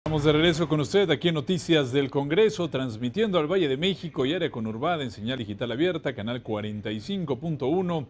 Estamos de regreso con usted aquí en Noticias del Congreso, transmitiendo al Valle de México y área conurbada en señal digital abierta, canal 45.1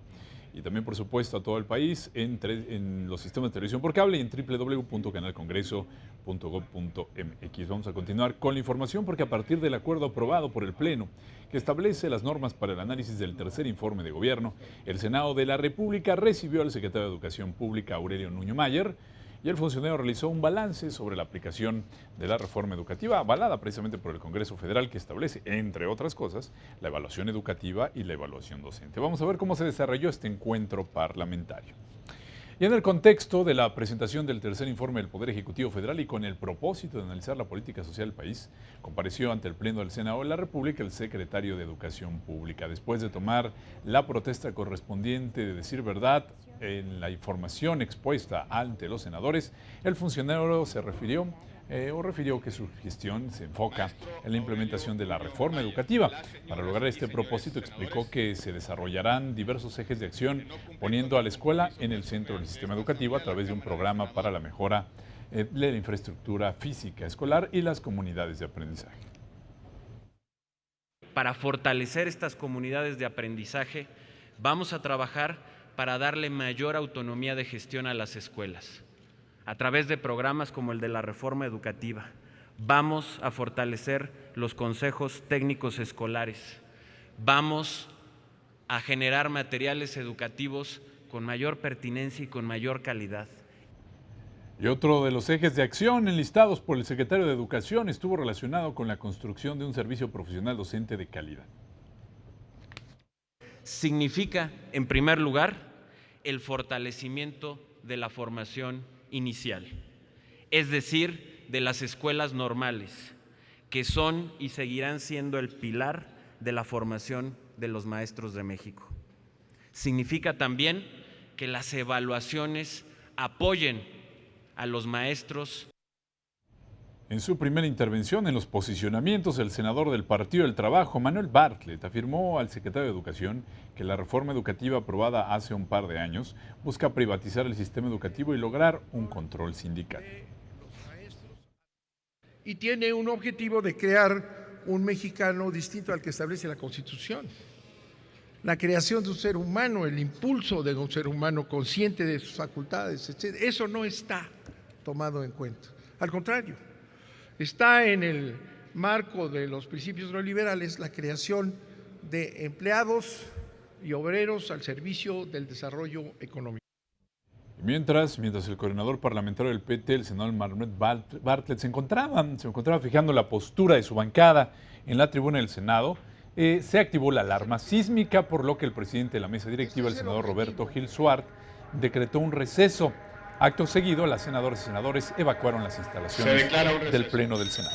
y también, por supuesto, a todo el país en los sistemas de televisión por cable y en www.canalcongreso.gov.mx. Vamos a continuar con la información porque a partir del acuerdo aprobado por el Pleno que establece las normas para el análisis del tercer informe de gobierno, el Senado de la República recibió al secretario de Educación Pública, Aurelio Nuño Mayer, y el funcionario realizó un balance sobre la aplicación de la reforma educativa avalada precisamente por el Congreso Federal, que establece, entre otras cosas, la evaluación educativa y la evaluación docente. Vamos a ver cómo se desarrolló este encuentro parlamentario. Y en el contexto de la presentación del tercer informe del Poder Ejecutivo Federal y con el propósito de analizar la política social del país, compareció ante el Pleno del Senado de la República el secretario de Educación Pública. Después de tomar la protesta correspondiente de decir verdad en la información expuesta ante los senadores, el funcionario se refirió que su gestión se enfoca en la implementación de la reforma educativa. Para lograr este propósito, explicó que se desarrollarán diversos ejes de acción, poniendo a la escuela en el centro del sistema educativo a través de un programa para la mejora de la infraestructura física escolar y las comunidades de aprendizaje. Para fortalecer estas comunidades de aprendizaje, vamos a trabajar para darle mayor autonomía de gestión a las escuelas, a través de programas como el de la reforma educativa. Vamos a fortalecer los consejos técnicos escolares. Vamos a generar materiales educativos con mayor pertinencia y con mayor calidad. Y otro de los ejes de acción enlistados por el secretario de Educación estuvo relacionado con la construcción de un servicio profesional docente de calidad. Significa, en primer lugar, el fortalecimiento de la formación inicial, es decir, de las escuelas normales, que son y seguirán siendo el pilar de la formación de los maestros de México. Significa también que las evaluaciones apoyen a los maestros. En su primera intervención en los posicionamientos, el senador del Partido del Trabajo, Manuel Bartlett, afirmó al secretario de Educación que la reforma educativa aprobada hace un par de años busca privatizar el sistema educativo y lograr un control sindical. Y tiene un objetivo de crear un mexicano distinto al que establece la Constitución. La creación de un ser humano, el impulso de un ser humano consciente de sus facultades, etc. Eso no está tomado en cuenta. Al contrario, está en el marco de los principios neoliberales la creación de empleados y obreros al servicio del desarrollo económico. Mientras el coordinador parlamentario del PT, el senador Manuel Bartlett, se encontraba fijando la postura de su bancada en la tribuna del Senado, se activó la alarma sísmica, por lo que el presidente de la mesa directiva, el senador Roberto Gil Suart, decretó un receso. Acto seguido, las senadoras y senadores evacuaron las instalaciones del Pleno del Senado.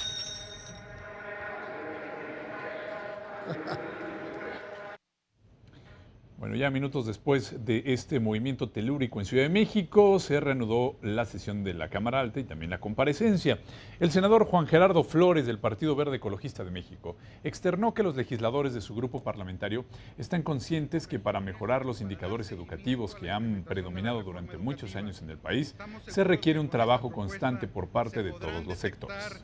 Bueno, ya minutos después de este movimiento telúrico en Ciudad de México, se reanudó la sesión de la Cámara Alta y también la comparecencia. El senador Juan Gerardo Flores, del Partido Verde Ecologista de México, externó que los legisladores de su grupo parlamentario están conscientes que para mejorar los indicadores educativos que han predominado durante muchos años en el país, se requiere un trabajo constante por parte de todos los sectores.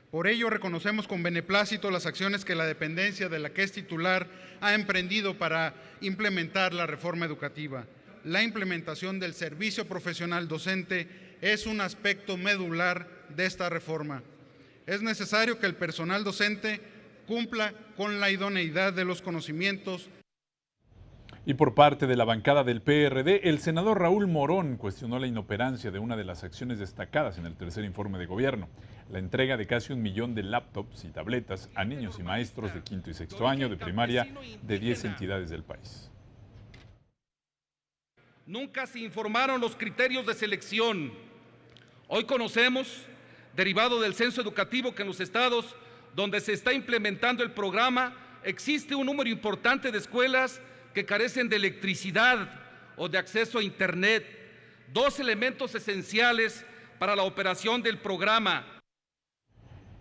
Por ello, reconocemos con beneplácito las acciones que la dependencia de la que es titular ha emprendido para implementar la reforma educativa. La implementación del servicio profesional docente es un aspecto medular de esta reforma. Es necesario que el personal docente cumpla con la idoneidad de los conocimientos. Y por parte de la bancada del PRD, el senador Raúl Morón cuestionó la inoperancia de una de las acciones destacadas en el tercer informe de gobierno, la entrega de casi 1 millón de laptops y tabletas a niños y maestros de quinto y sexto año de primaria de 10 entidades del país. Nunca se informaron los criterios de selección. Hoy conocemos, derivado del censo educativo, que en los estados donde se está implementando el programa existe un número importante de escuelas que carecen de electricidad o de acceso a Internet, dos elementos esenciales para la operación del programa.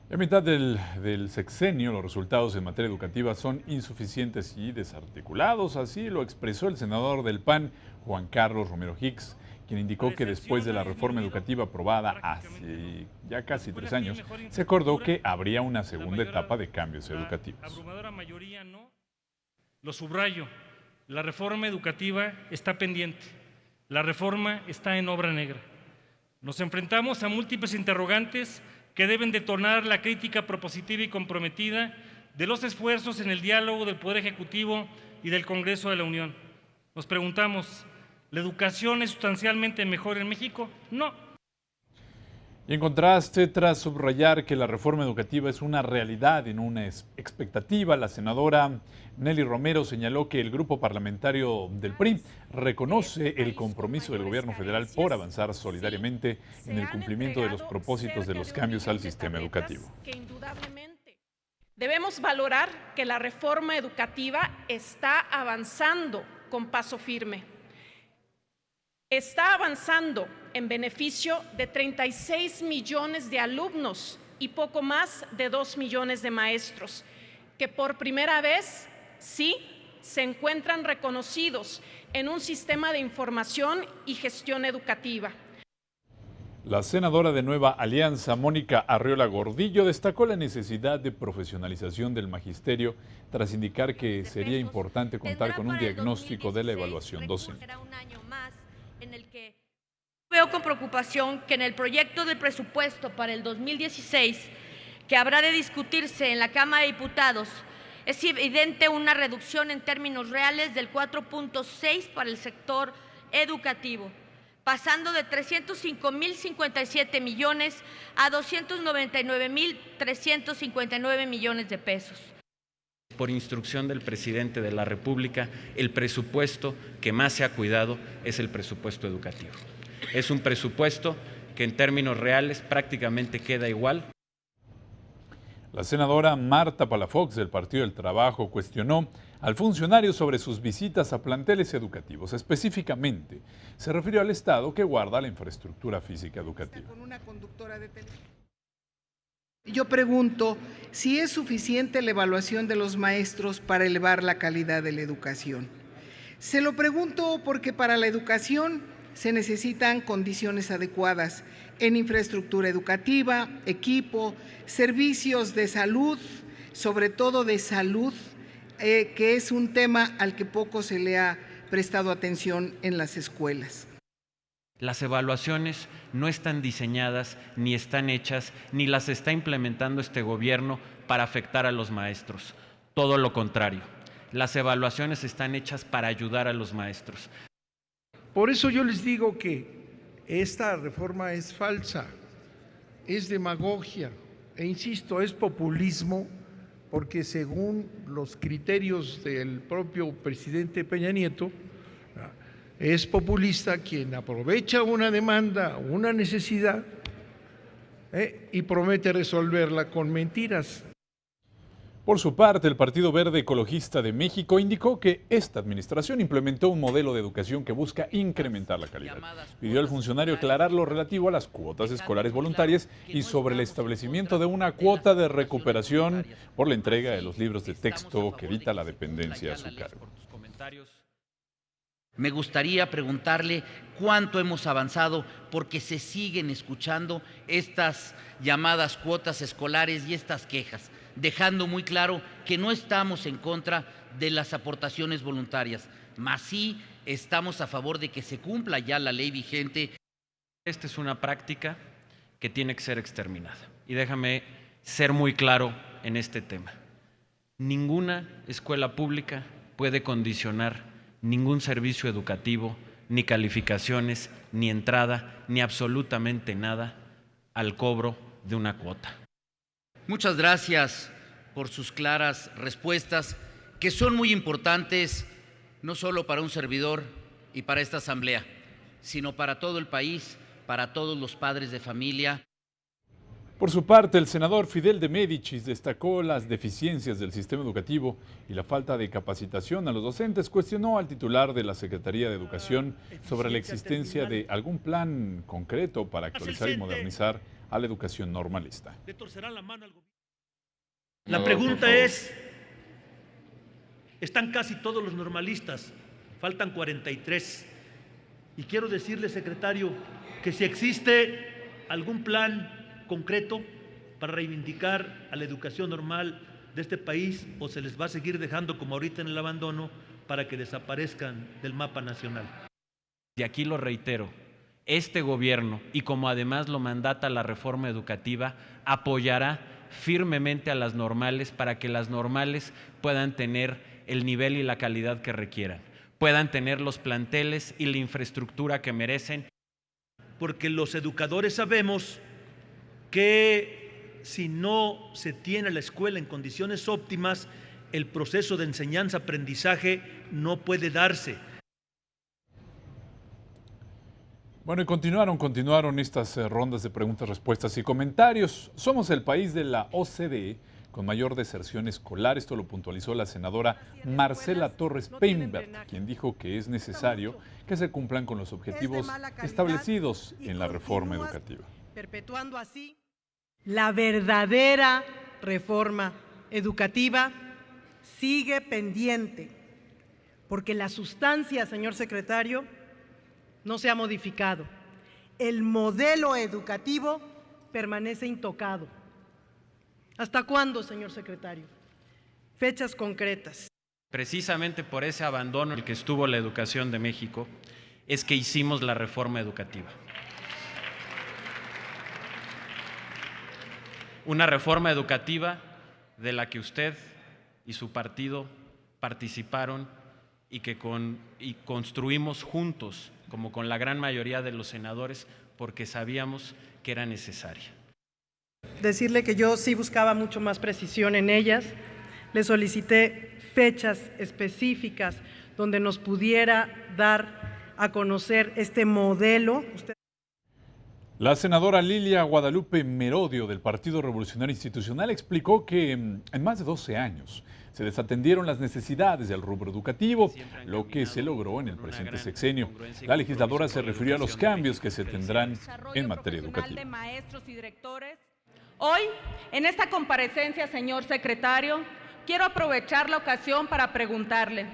En mitad del sexenio, los resultados en materia educativa son insuficientes y desarticulados, así lo expresó el senador del PAN, Juan Carlos Romero Hicks, quien indicó que después de la reforma educativa aprobada hace ya casi 3 años, se acordó que habría una segunda etapa de cambios educativos. Abrumadora mayoría no. Lo subrayo, la reforma educativa está pendiente, la reforma está en obra negra. Nos enfrentamos a múltiples interrogantes que deben detonar la crítica propositiva y comprometida de los esfuerzos en el diálogo del Poder Ejecutivo y del Congreso de la Unión. Nos preguntamos, ¿la educación es sustancialmente mejor en México? No. Y en contraste, tras subrayar que la reforma educativa es una realidad y no una expectativa, la senadora Nelly Romero señaló que el grupo parlamentario del PRI reconoce el compromiso del gobierno federal por avanzar solidariamente en el cumplimiento de los propósitos de los cambios al sistema educativo. Debemos valorar que la reforma educativa está avanzando con paso firme. Está avanzando en beneficio de 36 millones de alumnos y poco más de 2 millones de maestros, que por primera vez sí se encuentran reconocidos en un sistema de información y gestión educativa. La senadora de Nueva Alianza, Mónica Arriola Gordillo, destacó la necesidad de profesionalización del magisterio tras indicar que sería importante contar con un diagnóstico de la evaluación docente. Veo con preocupación que en el proyecto de presupuesto para el 2016, que habrá de discutirse en la Cámara de Diputados, es evidente una reducción en términos reales del 4.6 para el sector educativo, pasando de 305.057 millones a 299.359 millones de pesos. Por instrucción del presidente de la República, el presupuesto que más se ha cuidado es el presupuesto educativo. Es un presupuesto que en términos reales prácticamente queda igual. La senadora Marta Palafox del Partido del Trabajo cuestionó al funcionario sobre sus visitas a planteles educativos. Específicamente, se refirió al Estado que guarda la infraestructura física educativa. Yo pregunto si es suficiente la evaluación de los maestros para elevar la calidad de la educación. Se lo pregunto porque para la educación se necesitan condiciones adecuadas en infraestructura educativa, equipo, servicios de salud, sobre todo de salud, que es un tema al que poco se le ha prestado atención en las escuelas. Las evaluaciones no están diseñadas, ni están hechas, ni las está implementando este gobierno para afectar a los maestros. Todo lo contrario, las evaluaciones están hechas para ayudar a los maestros. Por eso yo les digo que esta reforma es falsa, es demagogia e insisto, es populismo, porque según los criterios del propio presidente Peña Nieto, es populista quien aprovecha una demanda, una necesidad y promete resolverla con mentiras. Por su parte, el Partido Verde Ecologista de México indicó que esta administración implementó un modelo de educación que busca incrementar la calidad. Pidió al funcionario aclarar lo relativo a las cuotas escolares voluntarias y sobre el establecimiento de una cuota de recuperación por la entrega de los libros de texto que evita la dependencia a su cargo. Me gustaría preguntarle cuánto hemos avanzado porque se siguen escuchando estas llamadas cuotas escolares y estas quejas, dejando muy claro que no estamos en contra de las aportaciones voluntarias, mas sí estamos a favor de que se cumpla ya la ley vigente. Esta es una práctica que tiene que ser exterminada. Y déjame ser muy claro en este tema. Ninguna escuela pública puede condicionar ningún servicio educativo, ni calificaciones, ni entrada, ni absolutamente nada al cobro de una cuota. Muchas gracias por sus claras respuestas, que son muy importantes, no solo para un servidor y para esta asamblea, sino para todo el país, para todos los padres de familia. Por su parte, el senador Fidel de Médicis destacó las deficiencias del sistema educativo y la falta de capacitación a los docentes. Cuestionó al titular de la Secretaría de Educación sobre la existencia de algún plan concreto para actualizar y modernizar a la educación normalista. La pregunta es, ¿están casi todos los normalistas? Faltan 43. Y quiero decirle, secretario, que si existe algún plan concreto para reivindicar a la educación normal de este país, o se les va a seguir dejando como ahorita en el abandono para que desaparezcan del mapa nacional. Y aquí lo reitero, este gobierno, y como además lo mandata la reforma educativa, apoyará firmemente a las normales para que las normales puedan tener el nivel y la calidad que requieran, puedan tener los planteles y la infraestructura que merecen. Porque los educadores sabemos que si no se tiene la escuela en condiciones óptimas, el proceso de enseñanza-aprendizaje no puede darse. Bueno, y continuaron estas rondas de preguntas, respuestas y comentarios. Somos el país de la OCDE con mayor deserción escolar. Esto lo puntualizó la senadora Marcela Torres Peinbert, quien dijo que es necesario que se cumplan con los objetivos establecidos en la reforma educativa. Perpetuando así la verdadera reforma educativa sigue pendiente, porque la sustancia, señor secretario, no se ha modificado. El modelo educativo permanece intocado. ¿Hasta cuándo, señor secretario? Fechas concretas. Precisamente por ese abandono en el que estuvo la educación de México, es que hicimos la reforma educativa. Una reforma educativa de la que usted y su partido participaron y que construimos juntos, como con la gran mayoría de los senadores, porque sabíamos que era necesaria. Decirle que yo sí buscaba mucho más precisión en ellas. Le solicité fechas específicas donde nos pudiera dar a conocer este modelo. La senadora Lilia Guadalupe Merodio del Partido Revolucionario Institucional explicó que en más de 12 años se desatendieron las necesidades del rubro educativo, lo que se logró en el presente sexenio. La legisladora se refirió a los cambios que se tendrán en materia educativa. Hoy, en esta comparecencia, señor secretario, quiero aprovechar la ocasión para preguntarle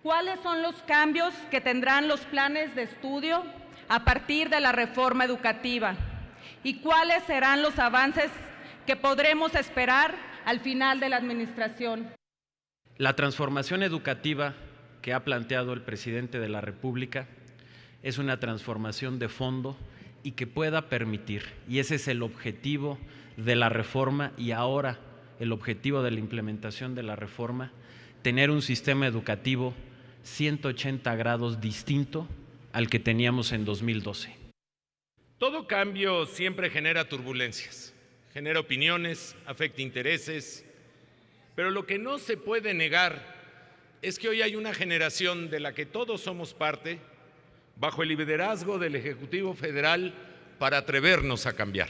¿cuáles son los cambios que tendrán los planes de estudio a partir de la reforma educativa? ¿Y cuáles serán los avances que podremos esperar al final de la administración? La transformación educativa que ha planteado el presidente de la República es una transformación de fondo y que pueda permitir, y ese es el objetivo de la reforma y ahora el objetivo de la implementación de la reforma, tener un sistema educativo 180 grados distinto al que teníamos en 2012. Todo cambio siempre genera turbulencias, genera opiniones, afecta intereses, pero lo que no se puede negar es que hoy hay una generación de la que todos somos parte, bajo el liderazgo del Ejecutivo Federal, para atrevernos a cambiar.